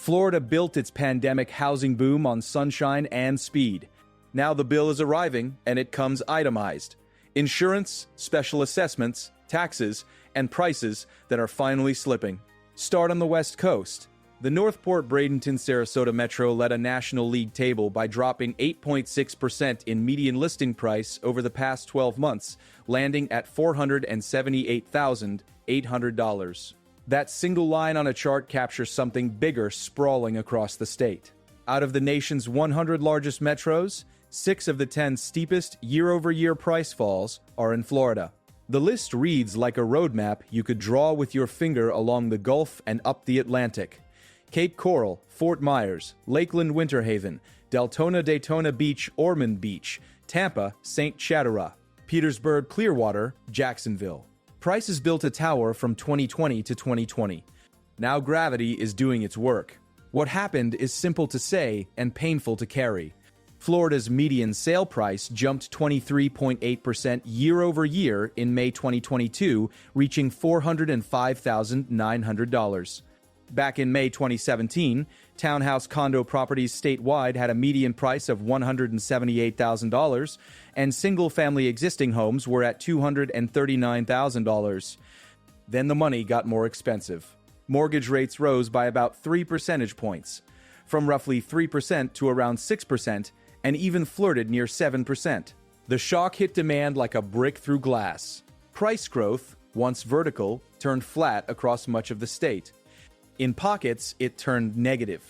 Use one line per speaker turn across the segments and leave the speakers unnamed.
Florida built its pandemic housing boom on sunshine and speed. Now the bill is arriving, and it comes itemized. Insurance, special assessments, taxes, and prices that are finally slipping. Start on the West Coast. The Northport Bradenton Sarasota Metro led a National League table by dropping 8.6% in median listing price over the past 12 months, landing at $478,800. That single line on a chart captures something bigger sprawling across the state. Out of the nation's 100 largest metros, 6 of the 10 steepest year-over-year price falls are in Florida. The list reads like a roadmap you could draw with your finger along the Gulf and up the Atlantic. Cape Coral, Fort Myers, Lakeland Winter Haven, Deltona Daytona Beach, Ormond Beach, Tampa, St. Chatara, Petersburg, Clearwater, Jacksonville. Prices built a tower from 2020 to 2020. Now gravity is doing its work. What happened is simple to say and painful to carry. Florida's median sale price jumped 23.8% year over year in May 2022, reaching $405,900. Back in May 2017, townhouse condo properties statewide had a median price of $178,000, and single-family existing homes were at $239,000. Then the money got more expensive. Mortgage rates rose by about 3 percentage points, from roughly 3% to around 6%, and even flirted near 7%. The shock hit demand like a brick through glass. Price growth, once vertical, turned flat across much of the state. In pockets, it turned negative.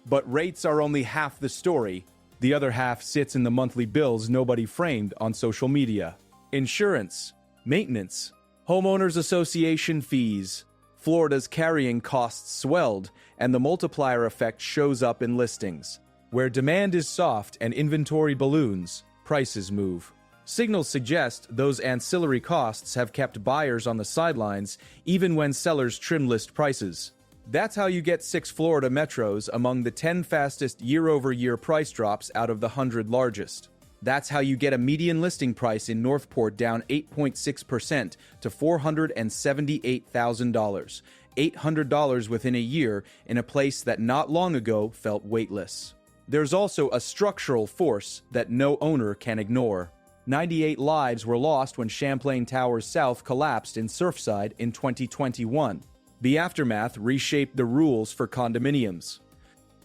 But rates are only half the story. The other half sits in the monthly bills nobody framed on social media. Insurance, maintenance, homeowners association fees. Florida's carrying costs swelled, and the multiplier effect shows up in listings. Where demand is soft and inventory balloons, prices move. Signals suggest those ancillary costs have kept buyers on the sidelines even when sellers trim list prices. That's how you get 6 Florida metros among the 10 fastest year-over-year price drops out of the 100 largest. That's how you get a median listing price in Northport down 8.6% to $478,000. $800 within a year in a place that not long ago felt weightless. There's also a structural force that no owner can ignore. 98 lives were lost when Champlain Towers South collapsed in Surfside in 2021. The aftermath reshaped the rules for condominiums.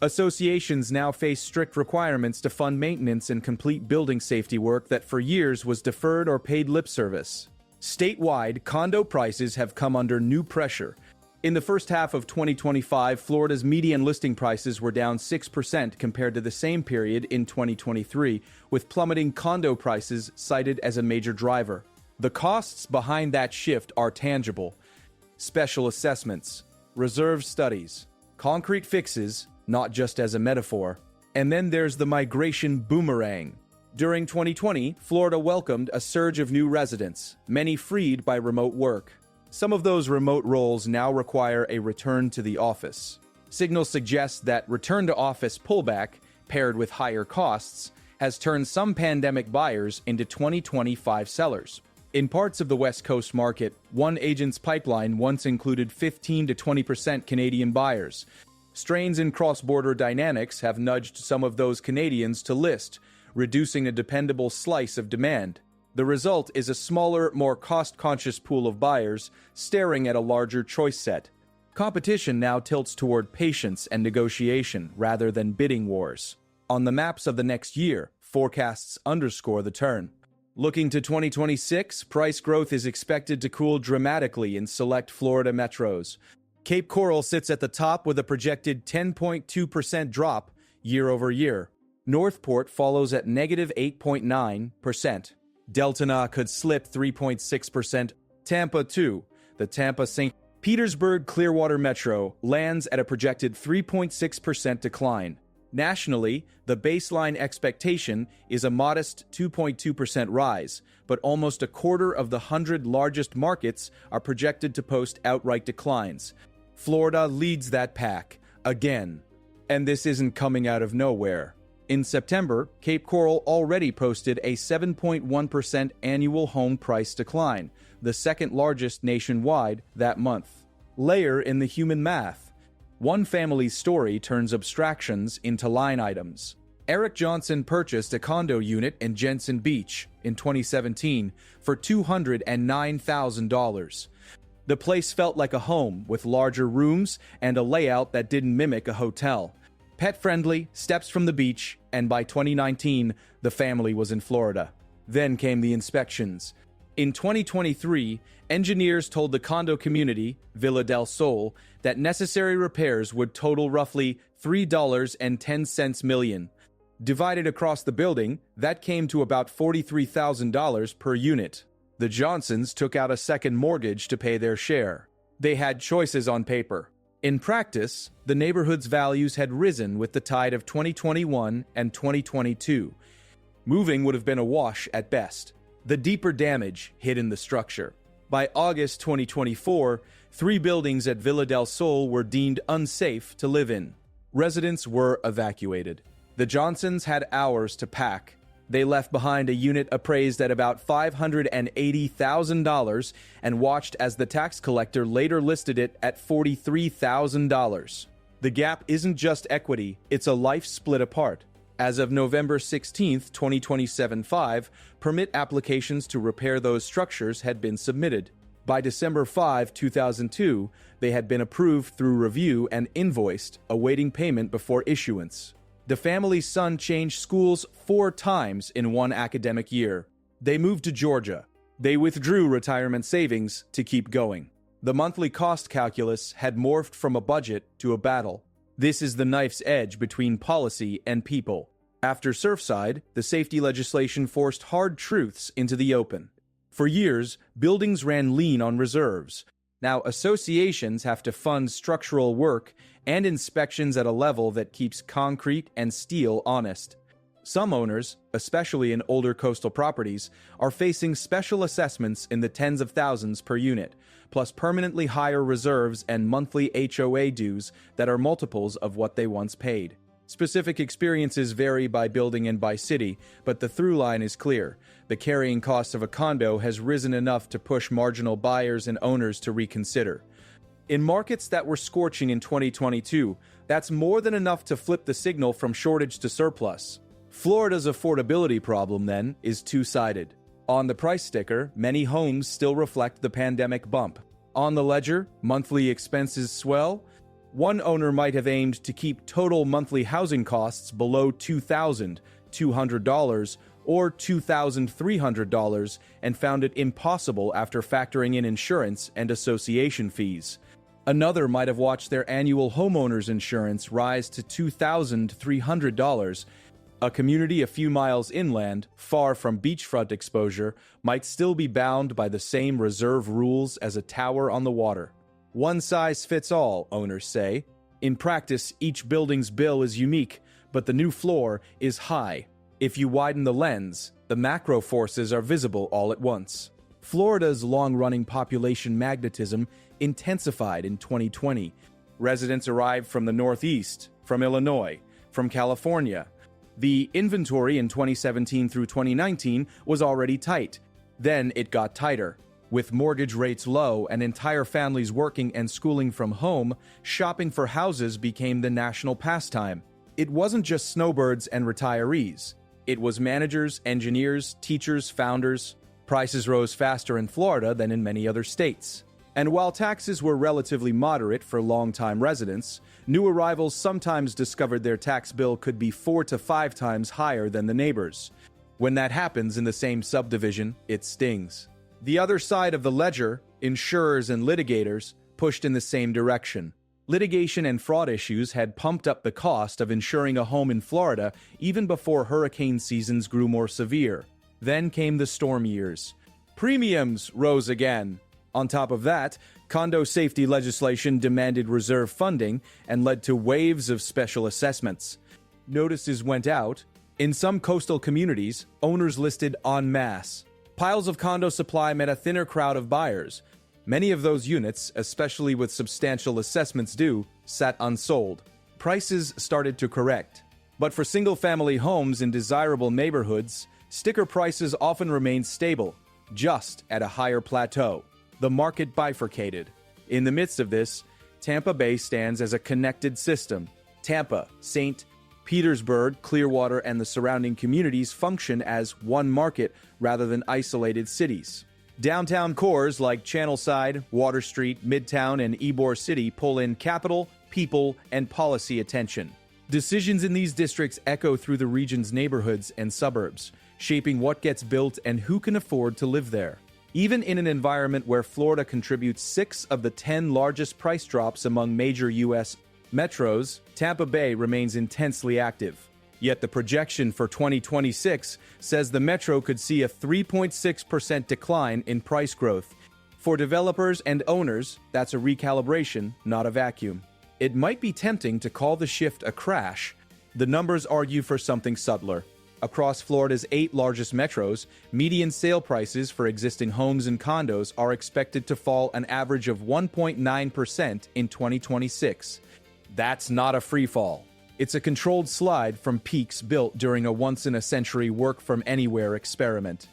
Associations now face strict requirements to fund maintenance and complete building safety work that for years was deferred or paid lip service. Statewide, condo prices have come under new pressure. In the first half of 2025, Florida's median listing prices were down 6% compared to the same period in 2023, with plummeting condo prices cited as a major driver. The costs behind that shift are tangible. Special assessments, reserve studies, concrete fixes, not just as a metaphor. And then there's the migration boomerang. During 2020, Florida welcomed a surge of new residents, many freed by remote work. Some of those remote roles now require a return to the office. Signals suggest that return to office pullback, paired with higher costs, has turned some pandemic buyers into 2025 sellers. In parts of the West Coast market, one agent's pipeline once included 15 to 20% Canadian buyers. Strains in cross-border dynamics have nudged some of those Canadians to list, reducing a dependable slice of demand. The result is a smaller, more cost-conscious pool of buyers staring at a larger choice set. Competition now tilts toward patience and negotiation rather than bidding wars. On the maps of the next year, forecasts underscore the turn. Looking to 2026, price growth is expected to cool dramatically in select Florida metros. Cape Coral sits at the top with a projected 10.2% drop year over year. Northport follows at negative 8.9%. Deltona could slip 3.6%. Tampa, too. The Tampa St. Petersburg Clearwater Metro lands at a projected 3.6% decline. Nationally, the baseline expectation is a modest 2.2% rise, but almost a quarter of the 100 largest markets are projected to post outright declines. Florida leads that pack, again. And this isn't coming out of nowhere. In September, Cape Coral already posted a 7.1% annual home price decline, the second largest nationwide that month. Layer in the human math. One family's story turns abstractions into line items. Eric Johnson purchased a condo unit in Jensen Beach in 2017 for $209,000. The place felt like a home with larger rooms and a layout that didn't mimic a hotel. Pet-friendly, steps from the beach, and by 2019, the family was in Florida. Then came the inspections. In 2023, engineers told the condo community, Villa del Sol, that necessary repairs would total roughly $3.10 million. Divided across the building, that came to about $43,000 per unit. The Johnsons took out a second mortgage to pay their share. They had choices on paper. In practice, the neighborhood's values had risen with the tide of 2021 and 2022. Moving would have been a wash at best. The deeper damage hid in the structure. By August 2024, 3 buildings at Villa del Sol were deemed unsafe to live in. Residents were evacuated. The Johnsons had hours to pack. They left behind a unit appraised at about $580,000 and watched as the tax collector later listed it at $43,000. The gap isn't just equity, it's a life split apart. As of November 16, 2027, permit applications to repair those structures had been submitted. By December 5, 2002, they had been approved through review and invoiced, awaiting payment before issuance. The family's son changed schools 4 times in one academic year. They moved to Georgia. They withdrew retirement savings to keep going. The monthly cost calculus had morphed from a budget to a battle. This is the knife's edge between policy and people. After Surfside, the safety legislation forced hard truths into the open. For years, buildings ran lean on reserves. Now, associations have to fund structural work and inspections at a level that keeps concrete and steel honest. Some owners, especially in older coastal properties, are facing special assessments in the tens of thousands per unit, plus permanently higher reserves and monthly HOA dues that are multiples of what they once paid. Specific experiences vary by building and by city, but the through line is clear. The carrying cost of a condo has risen enough to push marginal buyers and owners to reconsider. In markets that were scorching in 2022, that's more than enough to flip the signal from shortage to surplus. Florida's affordability problem, then, is two-sided. On the price sticker, many homes still reflect the pandemic bump. On the ledger, monthly expenses swell. One owner might have aimed to keep total monthly housing costs below $2,200 or $2,300 and found it impossible after factoring in insurance and association fees. Another might have watched their annual homeowner's insurance rise to $2,300. A community a few miles inland, far from beachfront exposure, might still be bound by the same reserve rules as a tower on the water. One size fits all, owners say. In practice, each building's bill is unique, but the new floor is high. If you widen the lens, the macro forces are visible all at once. Florida's long-running population magnetism intensified in 2020. Residents arrived from the Northeast, from Illinois, from California. The inventory in 2017 through 2019 was already tight. Then it got tighter. With mortgage rates low and entire families working and schooling from home, shopping for houses became the national pastime. It wasn't just snowbirds and retirees. It was managers, engineers, teachers, founders. Prices rose faster in Florida than in many other states. And while taxes were relatively moderate for long-time residents, new arrivals sometimes discovered their tax bill could be 4 to 5 times higher than the neighbors. When that happens in the same subdivision, it stings. The other side of the ledger, insurers and litigators, pushed in the same direction. Litigation and fraud issues had pumped up the cost of insuring a home in Florida even before hurricane seasons grew more severe. Then came the storm years. Premiums rose again. On top of that, condo safety legislation demanded reserve funding and led to waves of special assessments. Notices went out. In some coastal communities, owners listed en masse. Piles of condo supply met a thinner crowd of buyers. Many of those units, especially with substantial assessments due, sat unsold. Prices started to correct. But for single-family homes in desirable neighborhoods, sticker prices often remained stable, just at a higher plateau. The market bifurcated. In the midst of this, Tampa Bay stands as a connected system. Tampa, St. Petersburg, Clearwater, and the surrounding communities function as one market rather than isolated cities. Downtown cores like Channelside, Water Street, Midtown, and Ybor City pull in capital, people, and policy attention. Decisions in these districts echo through the region's neighborhoods and suburbs, shaping what gets built and who can afford to live there. Even in an environment where Florida contributes 6 of the 10 largest price drops among major U.S. metros, Tampa Bay remains intensely active. Yet the projection for 2026 says the metro could see a 3.6% decline in price growth. For developers and owners, that's a recalibration, not a vacuum. It might be tempting to call the shift a crash. The numbers argue for something subtler. Across Florida's 8 largest metros, median sale prices for existing homes and condos are expected to fall an average of 1.9% in 2026. That's not a free fall. It's a controlled slide from peaks built during a once-in-a-century work-from-anywhere experiment.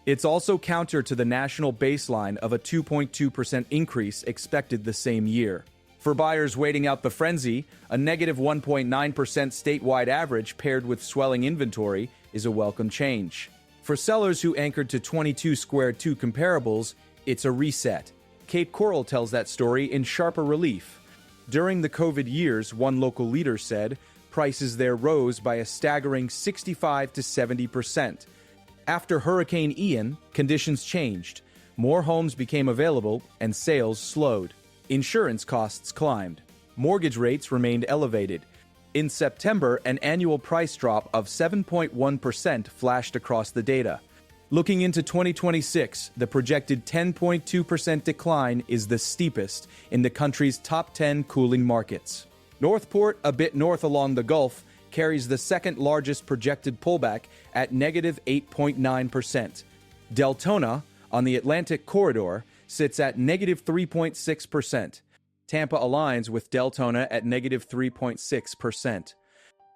It's also counter to the national baseline of a 2.2% increase expected the same year. For buyers waiting out the frenzy, a negative 1.9% statewide average paired with swelling inventory is a welcome change. For sellers who anchored to 22 square 2 comparables, it's a reset. Cape Coral tells that story in sharper relief. During the COVID years, one local leader said, prices there rose by a staggering 65 to 70%. After Hurricane Ian, conditions changed. More homes became available and sales slowed. Insurance costs climbed. Mortgage rates remained elevated. In September, an annual price drop of 7.1% flashed across the data. Looking into 2026, the projected 10.2% decline is the steepest in the country's top 10 cooling markets. Northport, a bit north along the Gulf, carries the second largest projected pullback at negative 8.9%. Deltona, on the Atlantic corridor, sits at negative 3.6%. Tampa aligns with Deltona at negative 3.6%.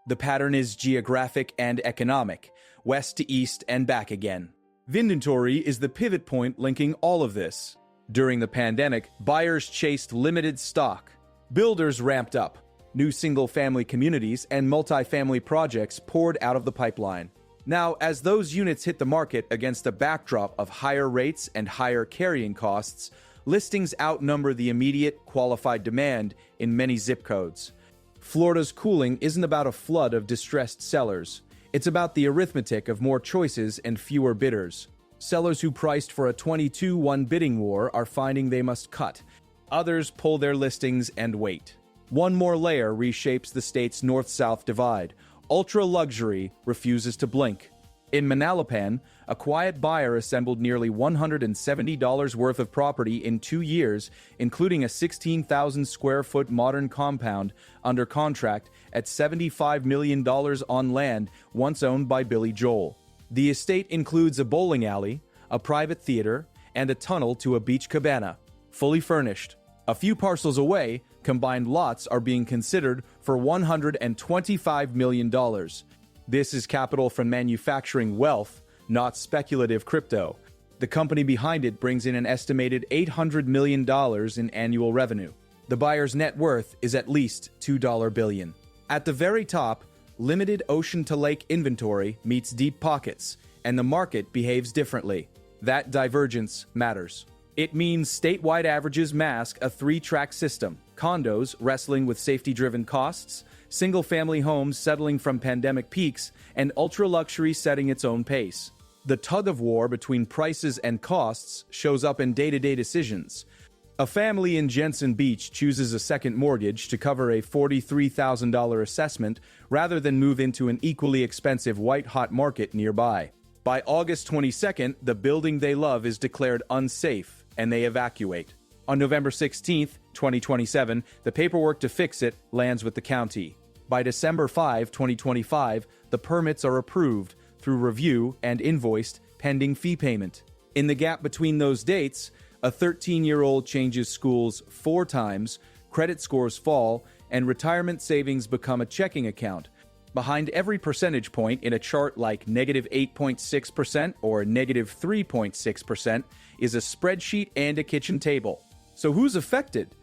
The pattern is geographic and economic, west to east and back again. Inventory is the pivot point linking all of this. During the pandemic, buyers chased limited stock. Builders ramped up. New single-family communities and multifamily projects poured out of the pipeline. Now, as those units hit the market against a backdrop of higher rates and higher carrying costs, listings outnumber the immediate qualified demand in many zip codes. Florida's cooling isn't about a flood of distressed sellers. It's about the arithmetic of more choices and fewer bidders. Sellers who priced for a 22-1 bidding war are finding they must cut. Others pull their listings and wait. One more layer reshapes the state's north-south divide. Ultra-luxury refuses to blink. In Manalapan, a quiet buyer assembled nearly $170 worth of property in 2 years, including a 16,000-square-foot modern compound under contract at $75 million on land once owned by Billy Joel. The estate includes a bowling alley, a private theater, and a tunnel to a beach cabana, fully furnished. A few parcels away, combined lots are being considered for $125 million. This is capital from manufacturing wealth, not speculative crypto. The company behind it brings in an estimated $800 million in annual revenue. The buyer's net worth is at least $2 billion. At the very top, limited ocean-to-lake inventory meets deep pockets, and the market behaves differently. That divergence matters. It means statewide averages mask a 3-track system: condos wrestling with safety-driven costs, single-family homes settling from pandemic peaks, and ultra-luxury setting its own pace. The tug-of-war between prices and costs shows up in day-to-day decisions. A family in Jensen Beach chooses a second mortgage to cover a $43,000 assessment rather than move into an equally expensive white-hot market nearby. By August 22nd, the building they love is declared unsafe, and they evacuate. On November 16, 2027, the paperwork to fix it lands with the county. By December 5, 2025, the permits are approved through review and invoiced pending fee payment. In the gap between those dates, a 13-year-old changes schools 4 times, credit scores fall, and retirement savings become a checking account. Behind every percentage point in a chart like negative 8.6% or negative 3.6% is a spreadsheet and a kitchen table. So who's affected?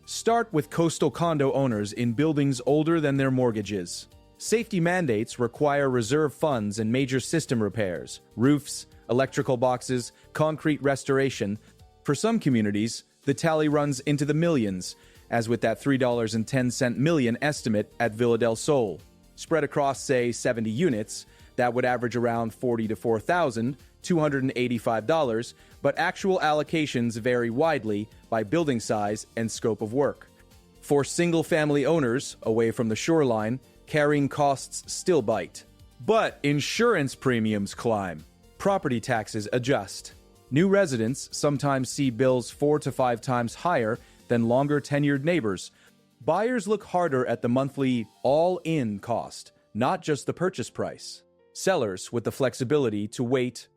Start with coastal condo owners in buildings older than their mortgages. Safety mandates require reserve funds and major system repairs, roofs, electrical boxes, concrete restoration. For some communities, the tally runs into the millions, as with that $3.10 million estimate at Villa del Sol. Spread across, say, 70 units, that would average around $40,000 to $4,285, but actual allocations vary widely by building size and scope of work. For single-family owners, away from the shoreline, carrying costs still bite. But insurance premiums climb. Property taxes adjust. New residents sometimes see bills 4 to 5 times higher than longer-tenured neighbors. Buyers look harder at the monthly all-in cost, not just the purchase price. Sellers with the flexibility to wait.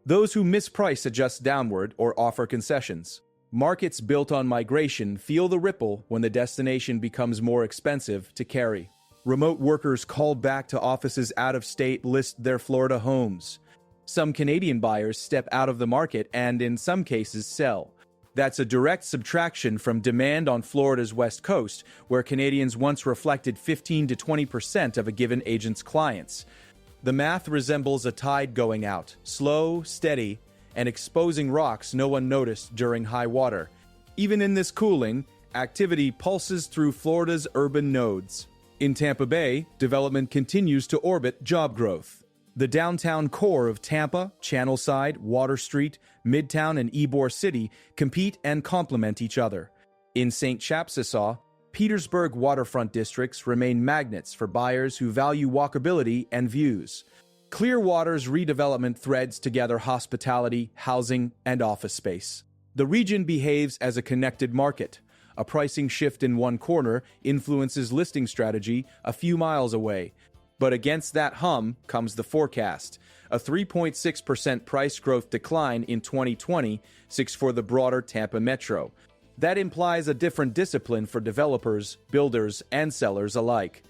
Those who misprice adjust downward or offer concessions. Markets built on migration feel the ripple when the destination becomes more expensive to carry. Remote workers called back to offices out of state list their Florida homes. Some Canadian buyers step out of the market and, in some cases, sell. That's a direct subtraction from demand on Florida's west coast, where Canadians once reflected 15 to 20% of a given agent's clients. The math resembles a tide going out, slow, steady, and exposing rocks no one noticed during high water. Even in this cooling, activity pulses through Florida's urban nodes. In Tampa Bay, development continues to orbit job growth. The downtown core of Tampa, Channelside, Water Street, Midtown, and Ybor City compete and complement each other. In St. Chapsassaw, Petersburg waterfront districts remain magnets for buyers who value walkability and views. Clearwater's redevelopment threads together hospitality, housing, and office space. The region behaves as a connected market. A pricing shift in one corner influences listing strategy a few miles away. But against that hum comes the forecast, a 3.6% price growth decline in 2026 for the broader Tampa metro. That implies a different discipline for developers, builders, and sellers alike.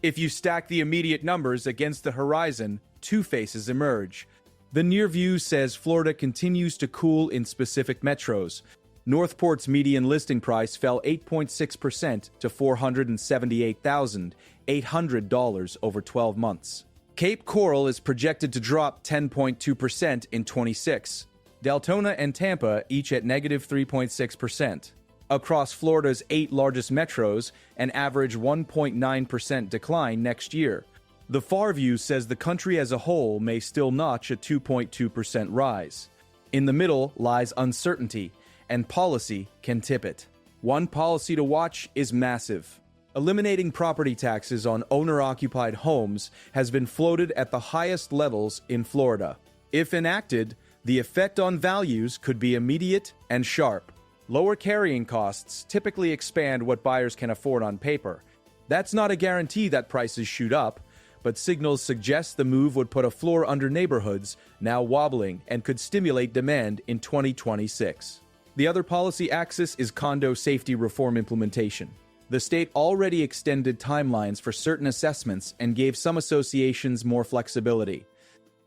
If you stack the immediate numbers against the horizon, two faces emerge. The near view says Florida continues to cool in specific metros. Northport's median listing price fell 8.6% to $478,800 over 12 months. Cape Coral is projected to drop 10.2% in 26. Deltona and Tampa each at negative 3.6%. Across Florida's 8 largest metros, an average 1.9% decline next year. The far view says the country as a whole may still notch a 2.2% rise. In the middle lies uncertainty, and policy can tip it. One policy to watch is massive. Eliminating property taxes on owner-occupied homes has been floated at the highest levels in Florida. If enacted, the effect on values could be immediate and sharp. Lower carrying costs typically expand what buyers can afford on paper. That's not a guarantee that prices shoot up, but signals suggest the move would put a floor under neighborhoods now wobbling and could stimulate demand in 2026. The other policy axis is condo safety reform implementation. The state already extended timelines for certain assessments and gave some associations more flexibility.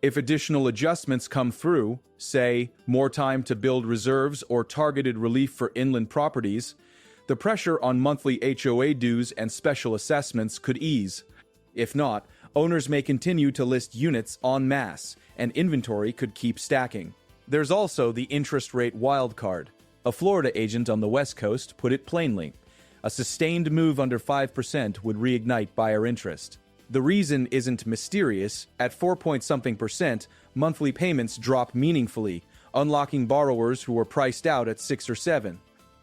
If additional adjustments come through, say, more time to build reserves or targeted relief for inland properties, the pressure on monthly HOA dues and special assessments could ease. If not, owners may continue to list units en masse, and inventory could keep stacking. There's also the interest rate wildcard. A Florida agent on the West Coast put it plainly. A sustained move under 5% would reignite buyer interest. The reason isn't mysterious. At 4-point-something%, monthly payments drop meaningfully, unlocking borrowers who were priced out at 6 or 7.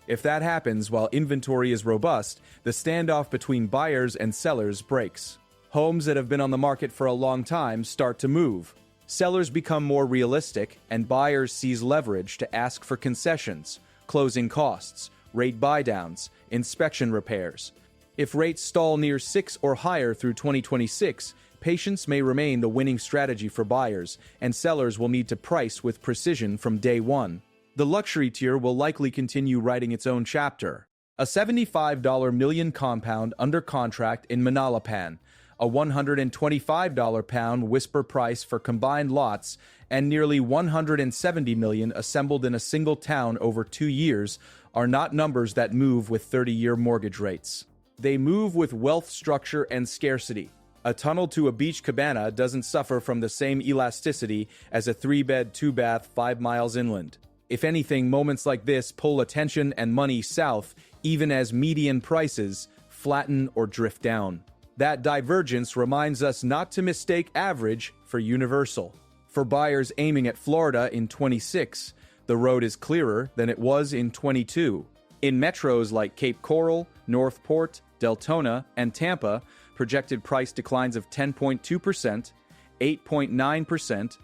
If that happens while inventory is robust, the standoff between buyers and sellers breaks. Homes that have been on the market for a long time start to move. Sellers become more realistic, and buyers seize leverage to ask for concessions, closing costs, rate buydowns, inspection repairs. If rates stall near 6 or higher through 2026, patience may remain the winning strategy for buyers, and sellers will need to price with precision from day one. The luxury tier will likely continue writing its own chapter. A $75 million compound under contract in Manalapan, a $125 pound whisper price for combined lots, and nearly $170 million assembled in a single town over 2 years, are not numbers that move with 30-year mortgage rates. They move with wealth structure and scarcity. A tunnel to a beach cabana doesn't suffer from the same elasticity as a 3-bed, 2-bath 5 miles inland. If anything, moments like this pull attention and money south, even as median prices flatten or drift down. That divergence reminds us not to mistake average for universal. For buyers aiming at Florida in 26, the road is clearer than it was in 22. In metros like Cape Coral, Northport, Deltona, and Tampa, projected price declines of 10.2%, 8.9%,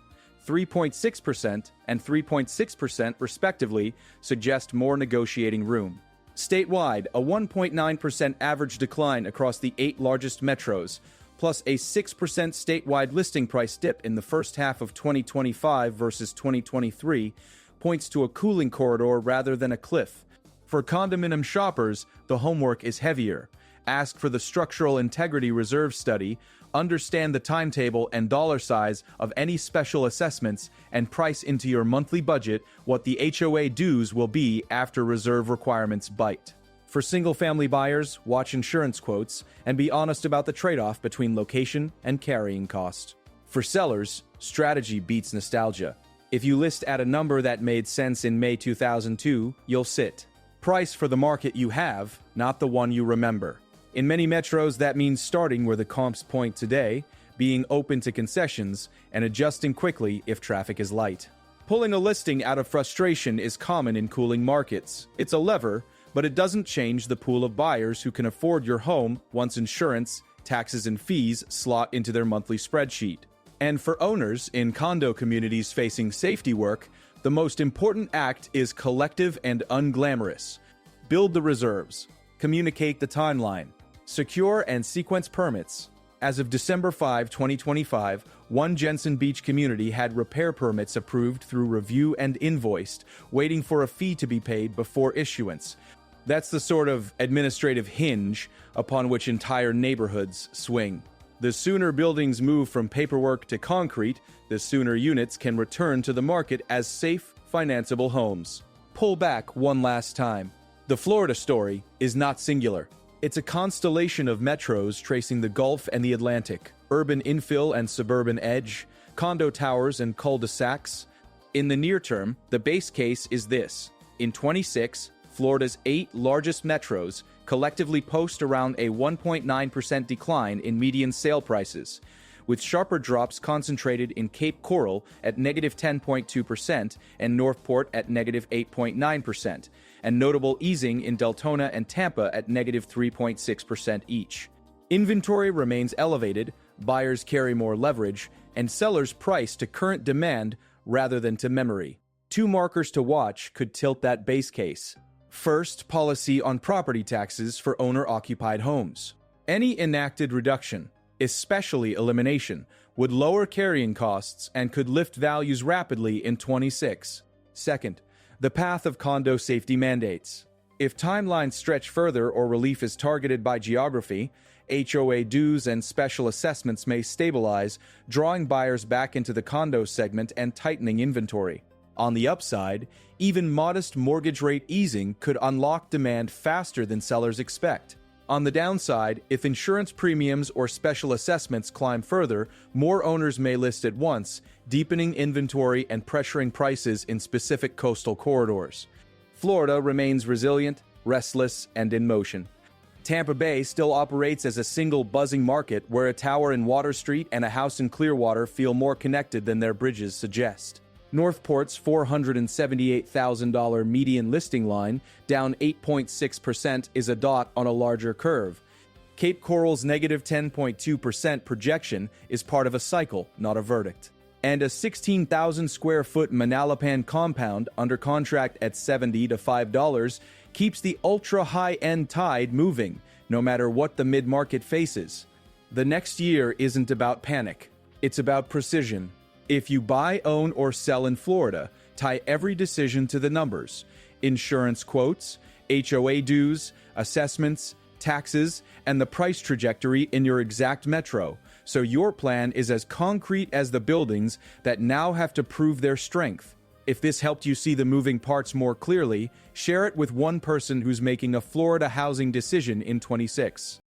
3.6%, and 3.6% respectively suggest more negotiating room. Statewide, a 1.9% average decline across the 8 largest metros, plus a 6% statewide listing price dip in the first half of 2025 versus 2023, points to a cooling corridor rather than a cliff. For condominium shoppers, the homework is heavier. Ask for the Structural Integrity Reserve Study, understand the timetable and dollar size of any special assessments, and price into your monthly budget what the HOA dues will be after reserve requirements bite. For single-family buyers, watch insurance quotes and be honest about the trade-off between location and carrying cost. For sellers, strategy beats nostalgia. If you list at a number that made sense in May 2002, you'll sit. Price for the market you have, not the one you remember. In many metros, that means starting where the comps point today, being open to concessions, and adjusting quickly if traffic is light. Pulling a listing out of frustration is common in cooling markets. It's a lever, but it doesn't change the pool of buyers who can afford your home once insurance, taxes, and fees slot into their monthly spreadsheet. And for owners in condo communities facing safety work, the most important act is collective and unglamorous. Build the reserves. Communicate the timeline. Secure and sequence permits. As of December 5, 2025, one Jensen Beach community had repair permits approved through review and invoiced, waiting for a fee to be paid before issuance. That's the sort of administrative hinge upon which entire neighborhoods swing. The sooner buildings move from paperwork to concrete, the sooner units can return to the market as safe, financeable homes. Pull back one last time. The Florida story is not singular. It's a constellation of metros tracing the Gulf and the Atlantic, urban infill and suburban edge, condo towers and cul-de-sacs. In the near term, the base case is this. In 26, Florida's 8 largest metros collectively post around a 1.9% decline in median sale prices, with sharper drops concentrated in Cape Coral at negative 10.2% and Northport at negative 8.9%, and notable easing in Deltona and Tampa at negative 3.6% each. Inventory remains elevated, buyers carry more leverage, and sellers price to current demand rather than to memory. 2 markers to watch could tilt that base case. First, policy on property taxes for owner-occupied homes. Any enacted reduction, especially elimination, would lower carrying costs and could lift values rapidly in 26. Second, the path of condo safety mandates. If timelines stretch further or relief is targeted by geography, HOA dues and special assessments may stabilize, drawing buyers back into the condo segment and tightening inventory. On the upside, even modest mortgage rate easing could unlock demand faster than sellers expect. On the downside, if insurance premiums or special assessments climb further, more owners may list at once, deepening inventory and pressuring prices in specific coastal corridors. Florida remains resilient, restless, and in motion. Tampa Bay still operates as a single buzzing market where a tower in Water Street and a house in Clearwater feel more connected than their bridges suggest. Northport's $478,000 median listing line, down 8.6%, is a dot on a larger curve. Cape Coral's negative 10.2% projection is part of a cycle, not a verdict. And a 16,000 square foot Manalapan compound under contract at $70 to $5 keeps the ultra high-end tide moving, no matter what the mid-market faces. The next year isn't about panic, it's about precision. If you buy, own, or sell in Florida, tie every decision to the numbers. Insurance quotes, HOA dues, assessments, taxes, and the price trajectory in your exact metro, so your plan is as concrete as the buildings that now have to prove their strength. If this helped you see the moving parts more clearly, share it with one person who's making a Florida housing decision in 26.